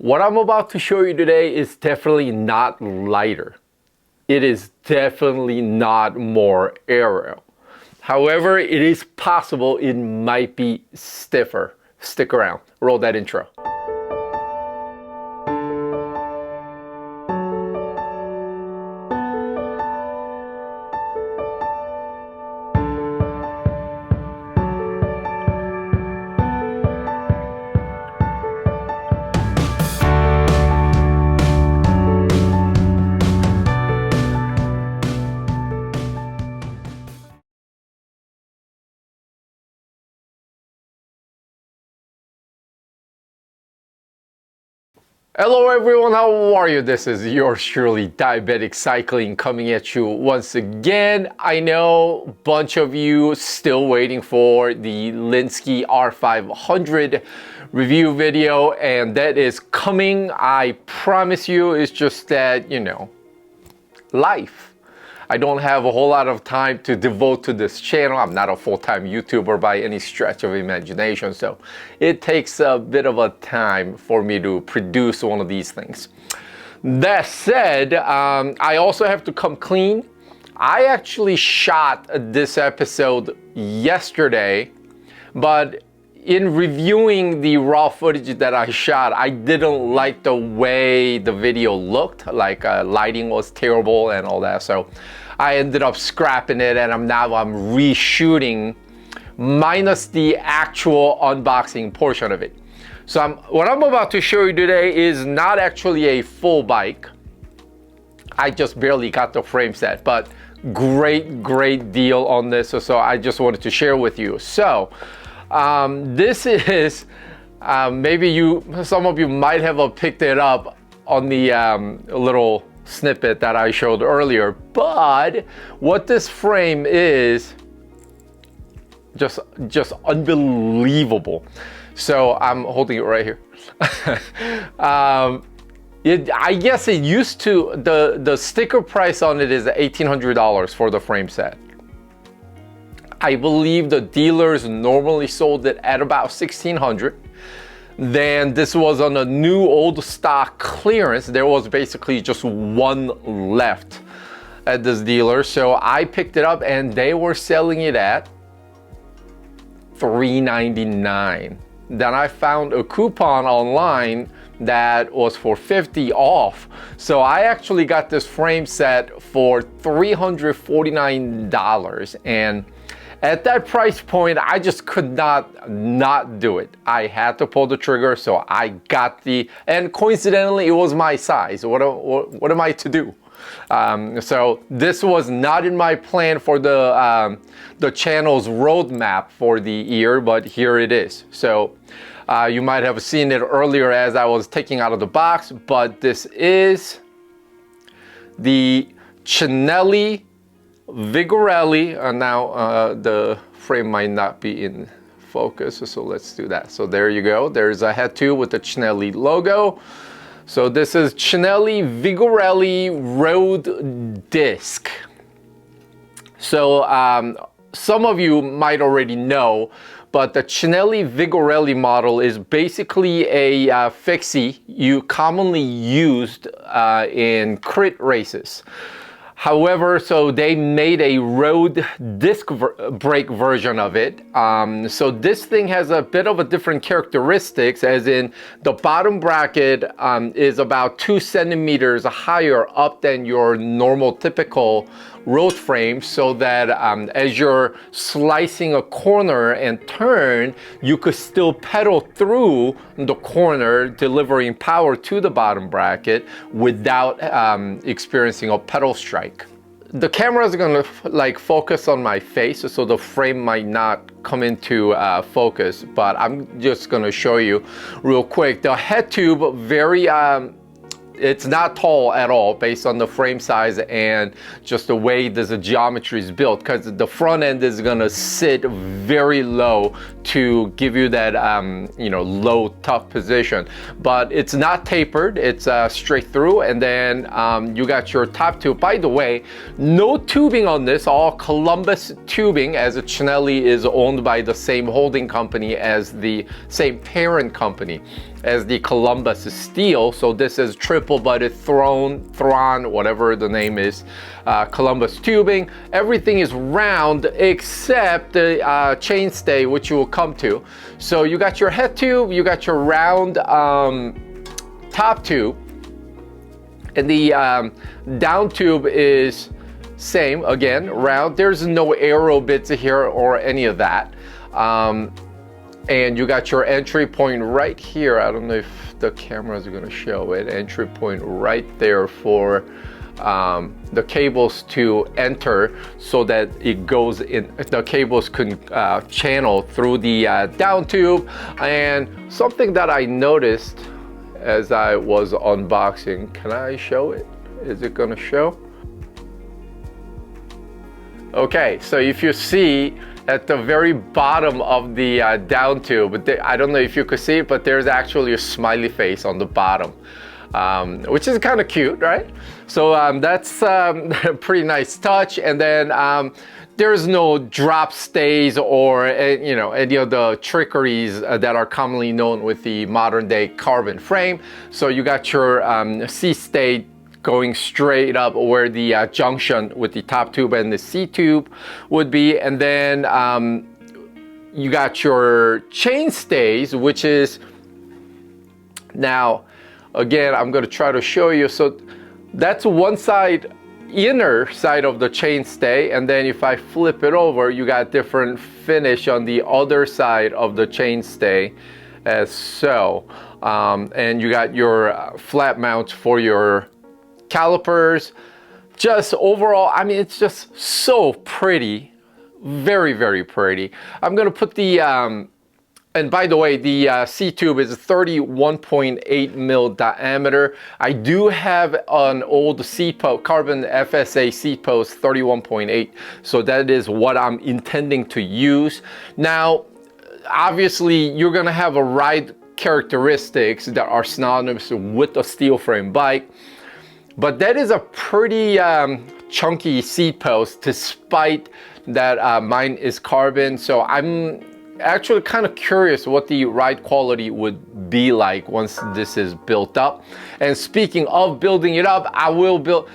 What I'm about to show you today is definitely not lighter. It is definitely not more aerial. However, it is possible it might be stiffer. Stick around. Roll that intro. Hello everyone, how are you? This is yours truly, Diabetic Cycling, coming at you once again. I know a bunch of you still waiting for the Linsky R500 review video, and that is coming. I promise you. It's just that, life. I don't have a whole lot of time to devote to this channel. I'm not a full-time YouTuber by any stretch of imagination, so it takes a bit of a time for me to produce one of these things. That said, I also have to come clean. I actually shot this episode yesterday, but in reviewing the raw footage that I shot, I didn't like the way the video looked. Like lighting was terrible and all that. So I ended up scrapping it, and I'm reshooting minus the actual unboxing portion of it. So what I'm about to show you today is not actually a full bike. I just barely got the frame set, but great deal on this. So I just wanted to share with you. So this is, maybe some of you might have picked it up on the little snippet that I showed earlier, but what this frame is just unbelievable. So I'm holding it right here. I guess it used to, the sticker price on it is $1,800 for the frame set. I believe the dealers normally sold it at about $1,600. Then this was on a new old stock clearance. There was basically just one left at this dealer. So I picked it up and they were selling it at $399. Then I found a coupon online that was for $50 off. So I actually got this frame set for $349. And at that price point, I just could not do it. I had to pull the trigger, so I got and coincidentally, it was my size. What am I to do? So this was not in my plan for the channel's roadmap for the year, but here it is. So you might have seen it earlier as I was taking out of the box, but this is the Cinelli Vigorelli. Now the frame might not be in focus, so let's do that. So there you go. There's a head tube with the Cinelli logo. So this is Cinelli Vigorelli Road Disc. So some of you might already know, but the Cinelli Vigorelli model is basically a fixie you commonly used in crit races. However, so they made a road disc brake version of it. So this thing has a bit of a different characteristics, as in the bottom bracket is about 2 centimeters higher up than your normal typical road frame, so that as you're slicing a corner and turn, you could still pedal through the corner, delivering power to the bottom bracket without experiencing a pedal strike. The camera is gonna focus on my face, so the frame might not come into focus, but I'm just gonna show you real quick. The head tube, it's not tall at all based on the frame size and just the way the geometry is built, because the front end is gonna sit very low to give you that you know, low tough position. But it's not tapered, it's straight through. And then you got your top tube. By the way, no tubing on this, all Columbus tubing, as Chinelli is owned by the same holding company as the same parent company as the Columbus steel. So this is triple butted Thron, whatever the name is, Columbus tubing. Everything is round except the chainstay, which you will come to. So you got your head tube, you got your round top tube, and the down tube is same, again, round. There's no aero bits here or any of that. And you got your entry point right here. I don't know if the camera is going to show it. Entry point right there for the cables to enter, so that it goes in. The cables can channel through the down tube. And something that I noticed as I was unboxing, can I show it? Is it going to show? Okay, so if you see at the very bottom of the down tube, I don't know if you could see it, but there's actually a smiley face on the bottom, which is kind of cute, right? So that's a pretty nice touch. And then there's no drop stays or you know, any of the trickeries that are commonly known with the modern day carbon frame. So you got your C-stay going straight up where the junction with the top tube and the C tube would be. And then you got your chain stays, which is, now again, I'm going to try to show you. So that's one side, inner side of the chain stay. And then if I flip it over, you got different finish on the other side of the chain stay as so. And you got your flat mount for your calipers. Just overall, I mean, it's just so pretty, very, very pretty. I'm gonna put the and by the way, the C tube is 31.8 mil diameter. I do have an old seat post, carbon FSA seat post, 31.8, so that is what I'm intending to use. Now obviously you're gonna have a ride characteristics that are synonymous with a steel frame bike. But that is a pretty chunky seat post, despite that mine is carbon. So I'm actually kind of curious what the ride quality would be like once this is built up. And speaking of building it up, I will build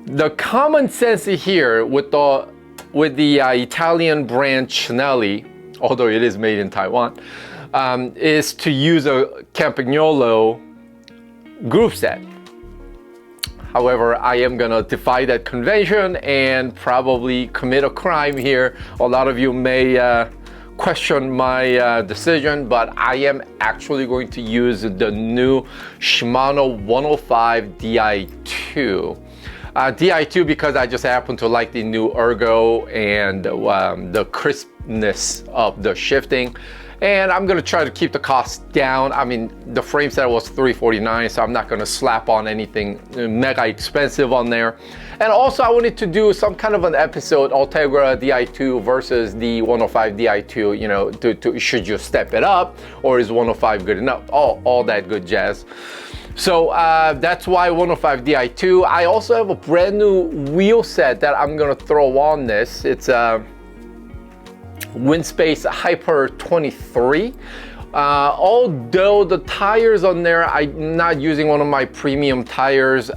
the common sense here with the Italian brand Chinelli, although it is made in Taiwan, is to use a Campagnolo groove set. However, I am gonna defy that convention and probably commit a crime here. A lot of you may question my decision, but I am actually going to use the new Shimano 105 Di2. Di2 because I just happen to like the new ergo and the crispness of the shifting. And I'm gonna try to keep the cost down. I mean, the frame set was $349, so I'm not gonna slap on anything mega expensive on there. And also I wanted to do some kind of an episode, Ultegra Di2 versus the 105 Di2, you know, should you step it up, or is 105 good enough? All that good jazz. So that's why 105 Di2. I also have a brand new wheel set that I'm gonna throw on this. It's a Windspace Hyper 23. Although the tires on there, I'm not using one of my premium tires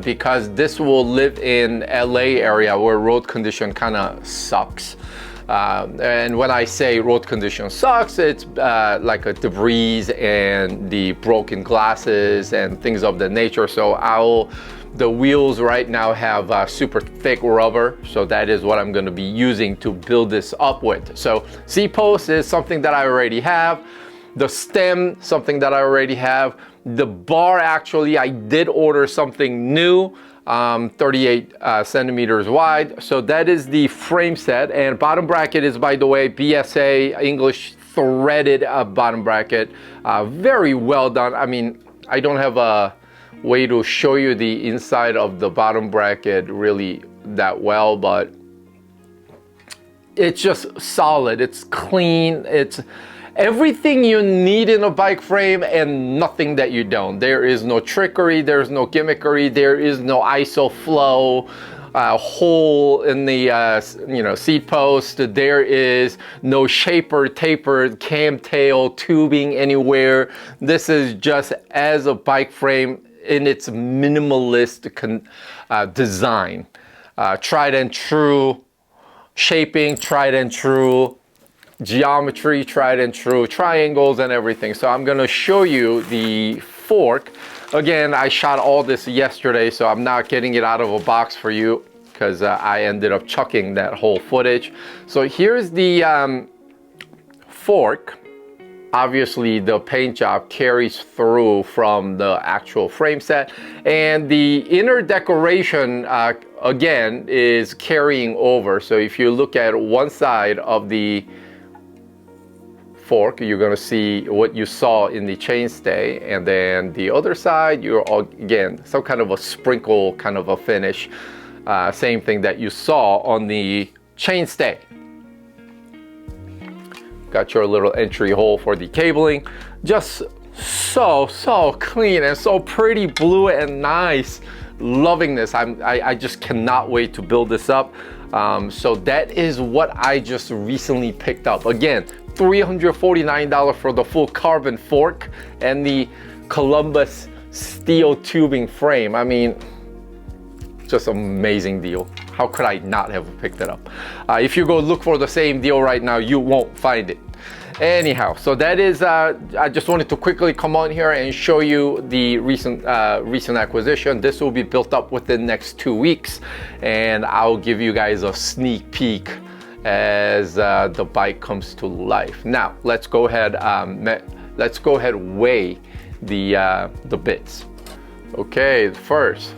because this will live in LA area where road condition kind of sucks. And when I say road condition sucks, it's like a debris and the broken glasses and things of that nature. So the wheels right now have super thick rubber, so that is what I'm going to be using to build this up with. So C-post is something that I already have. The stem, something that I already have. The bar, actually, I did order something new, 38 centimeters wide. So that is the frame set. And bottom bracket is, by the way, BSA English threaded bottom bracket. Very well done. I mean, I don't have a way to show you the inside of the bottom bracket really that well, but it's just solid, it's clean, it's everything you need in a bike frame and nothing that you don't. There is no trickery, there's no gimmickry, there is no ISO flow, hole in the seat post. There is no shaper, tapered, cam tail, tubing anywhere. This is just as a bike frame in its minimalist design. Tried and true shaping, tried and true geometry, tried and true triangles and everything. So I'm gonna show you the fork. Again, I shot all this yesterday, so I'm not getting it out of a box for you because I ended up chucking that whole footage. So here's the fork. Obviously the paint job carries through from the actual frame set, and the inner decoration again is carrying over. So if you look at one side of the fork, you're going to see what you saw in the chainstay, and then the other side you're again some kind of a sprinkle kind of a finish, same thing that you saw on the chainstay. Got your little entry hole for the cabling. Just so clean and so pretty blue and nice. Loving this. I just cannot wait to build this up. So that is what I just recently picked up. Again, $349 for the full carbon fork and the Columbus steel tubing frame. I mean, just amazing deal. How could I not have picked it up? If you go look for the same deal right now, you won't find it. Anyhow, so that is, I just wanted to quickly come on here and show you the recent acquisition. This will be built up within the next 2 weeks, and I'll give you guys a sneak peek as the bike comes to life. Now, let's go ahead weigh the bits. Okay, first,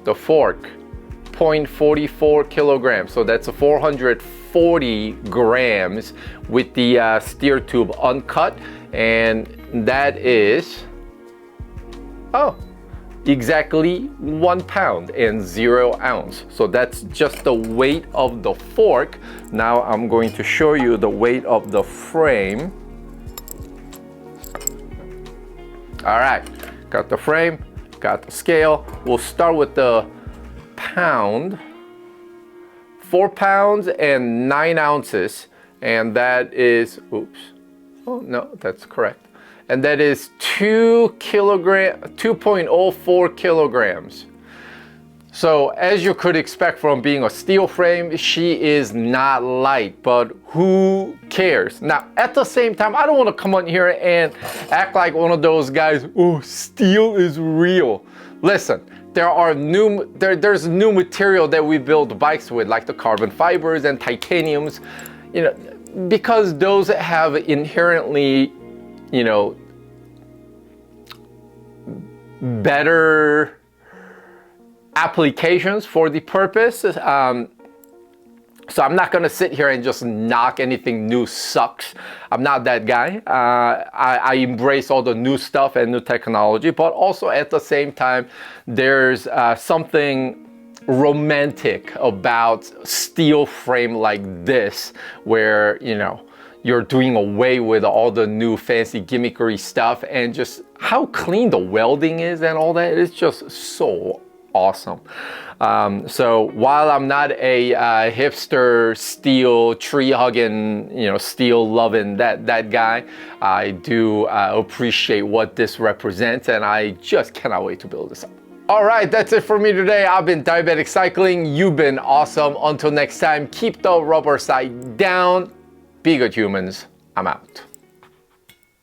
the fork, 0.44 kilograms. So that's a 440 grams with the steer tube uncut, and that is exactly 1 pound and 0 ounce. So that's just the weight of the fork. Now I'm going to show you the weight of the frame. All right, got the frame, got the scale. We'll start with the pound. 4 pounds and 9 ounces, and that is, oops, oh no, that's correct. And that is 2.04 kilograms. So as you could expect from being a steel frame, she is not light, but who cares? Now, at the same time, I don't want to come on here and act like one of those guys, oh, steel is real. Listen, there's new material that we build bikes with, like the carbon fibers and titaniums, because those have inherently, better applications for the purpose. So I'm not gonna sit here and just knock anything new sucks. I'm not that guy. I embrace all the new stuff and new technology, but also at the same time, there's something romantic about steel frame like this, where you're doing away with all the new fancy gimmickry stuff, and just how clean the welding is and all that. It's just so awesome. So while I'm not a hipster steel tree hugging, steel loving that guy, I do appreciate what this represents, and I just cannot wait to build this up. All right, that's it for me today. I've been Diabetic Cycling. You've been awesome. Until next time, keep the rubber side down. Be good, humans. I'm out.